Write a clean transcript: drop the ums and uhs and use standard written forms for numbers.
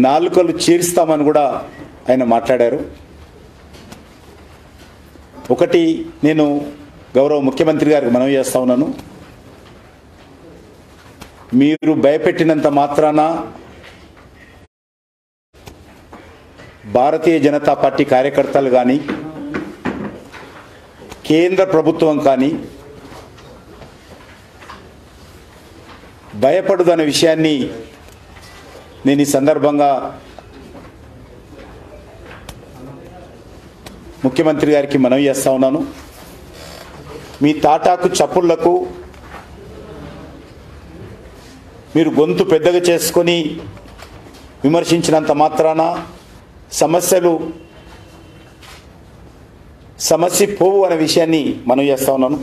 నాలుకలు చీరుస్తామని కూడా ఆయన మాట్లాడారు. ఒకటి నేను గౌరవ ముఖ్యమంత్రి గారికి మనవి చేస్తా ఉన్నాను, మీరు భయపెట్టినంత మాత్రాన భారతీయ జనతా పార్టీ కార్యకర్తలు కానీ కేంద్ర ప్రభుత్వం కానీ భయపడదనే విషయాన్ని నేను ఈ సందర్భంగా ముఖ్యమంత్రి గారికి మనవి చేస్తా ఉన్నాను. మీ తాటాకు చప్పుళ్లకు మీరు గొంతు పెద్దగా చేసుకొని విమర్శించినంత మాత్రాన సమస్య పోవు అనే విషయాన్ని మనవి చేస్తా ఉన్నాను.